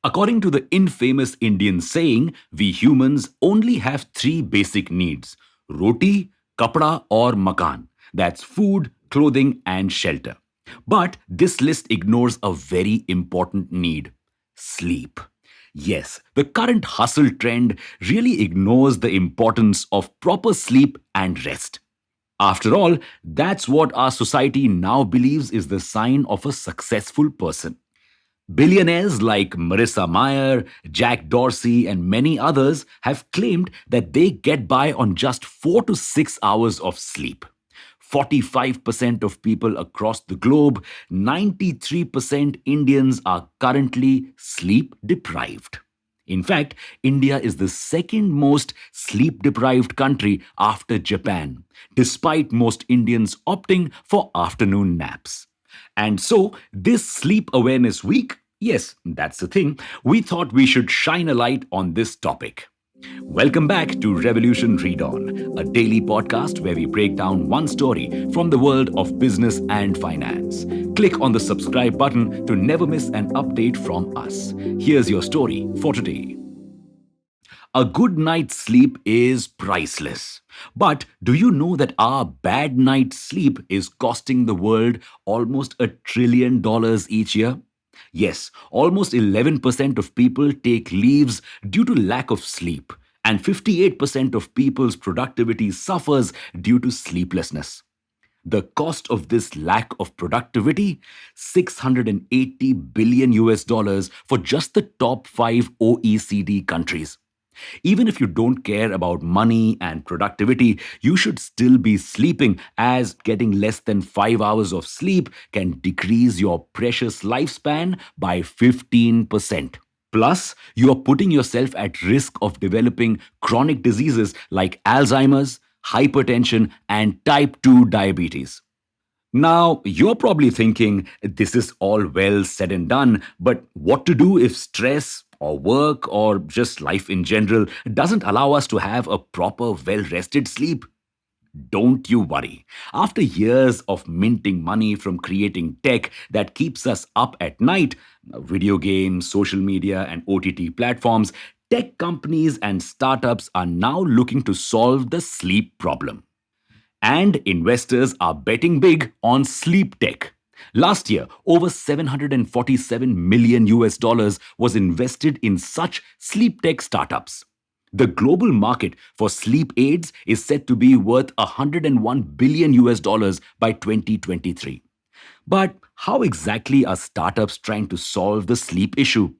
According to the infamous Indian saying, we humans only have three basic needs: roti, kapda, or makan. That's food, clothing, and shelter. But this list ignores a very important need: sleep. Yes, the current hustle trend really ignores the importance of proper sleep and rest. After all, that's what our society now believes is the sign of a successful person. Billionaires like Marissa Mayer, Jack Dorsey, and many others have claimed that they get by on just 4 to 6 hours of sleep. 45% of people across the globe, 93% Indians are currently sleep deprived. In fact, India is the second most sleep deprived country after Japan, despite most Indians opting for afternoon naps. And so, this Sleep Awareness Week, yes, that's the thing, we thought we should shine a light on this topic. Welcome back to Revolution Read On, a daily podcast where we break down one story from the world of business and finance. Click on the subscribe button to never miss an update from us. Here's your story for today. A good night's sleep is priceless. But do you know that our bad night's sleep is costing the world almost $1 trillion each year? Yes, almost 11% of people take leaves due to lack of sleep, and 58% of people's productivity suffers due to sleeplessness. The cost of this lack of productivity, 680 billion US dollars for just the top 5 OECD countries. Even if you don't care about money and productivity, you should still be sleeping, as getting less than 5 hours of sleep can decrease your precious lifespan by 15%. Plus, you are putting yourself at risk of developing chronic diseases like Alzheimer's, hypertension, and type 2 diabetes. Now, you're probably thinking this is all well said and done, but what to do if stress or work or just life in general doesn't allow us to have a proper, well rested sleep? Don't you worry. After years of minting money from creating tech that keeps us up at night, video games, social media, and OTT platforms, tech companies and startups are now looking to solve the sleep problem. And investors are betting big on sleep tech. Last year, over 747 million US dollars was invested in such sleep tech startups. The global market for sleep aids is set to be worth 101 billion US dollars by 2023. But how exactly are startups trying to solve the sleep issue?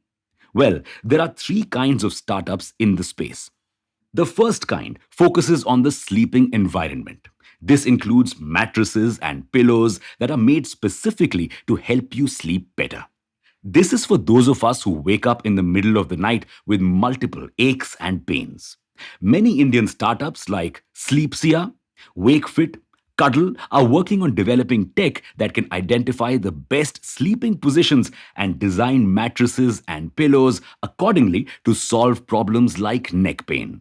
Well, there are three kinds of startups in the space. The first kind focuses on the sleeping environment. This includes mattresses and pillows that are made specifically to help you sleep better. This is for those of us who wake up in the middle of the night with multiple aches and pains. Many Indian startups like Sleepsia, WakeFit, Cuddle are working on developing tech that can identify the best sleeping positions and design mattresses and pillows accordingly to solve problems like neck pain.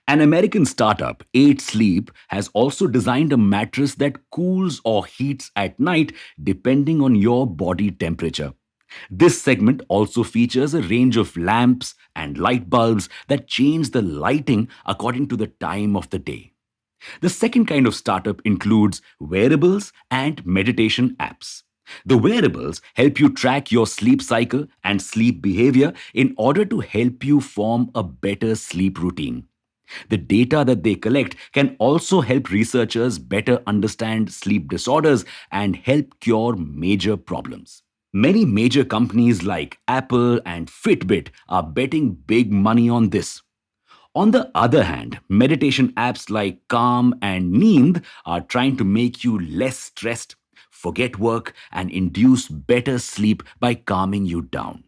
An American startup, 8 Sleep, has also designed a mattress that cools or heats at night depending on your body temperature. This segment also features a range of lamps and light bulbs that change the lighting according to the time of the day. The second kind of startup includes wearables and meditation apps. The wearables help you track your sleep cycle and sleep behavior in order to help you form a better sleep routine. The data that they collect can also help researchers better understand sleep disorders and help cure major problems. Many major companies like Apple and Fitbit are betting big money on this. On the other hand, meditation apps like Calm and Neend are trying to make you less stressed, forget work, and induce better sleep by calming you down.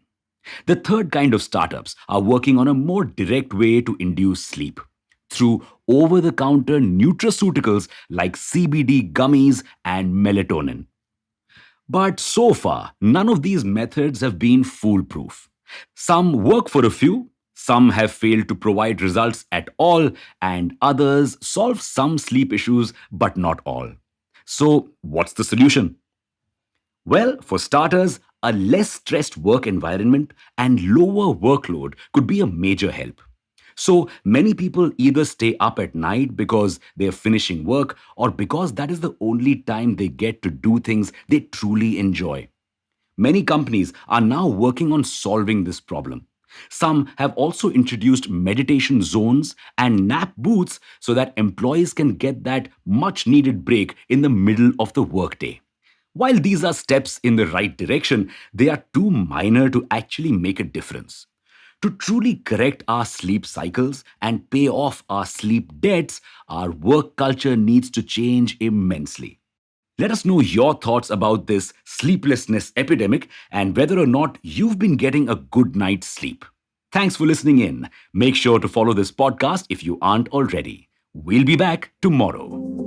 The third kind of startups are working on a more direct way to induce sleep through over the counter nutraceuticals like CBD gummies and melatonin. But so far, none of these methods have been foolproof. Some work for a few, some have failed to provide results at all, and others solve some sleep issues but not all. So, what's the solution? Well, for starters, a less stressed work environment and lower workload could be a major help. So many people either stay up at night because they're finishing work or because that is the only time they get to do things they truly enjoy. Many companies are now working on solving this problem. Some have also introduced meditation zones and nap booths so that employees can get that much needed break in the middle of the workday. While these are steps in the right direction, they are too minor to actually make a difference. To truly correct our sleep cycles and pay off our sleep debts, our work culture needs to change immensely. Let us know your thoughts about this sleeplessness epidemic and whether or not you've been getting a good night's sleep. Thanks for listening in. Make sure to follow this podcast if you aren't already. We'll be back tomorrow.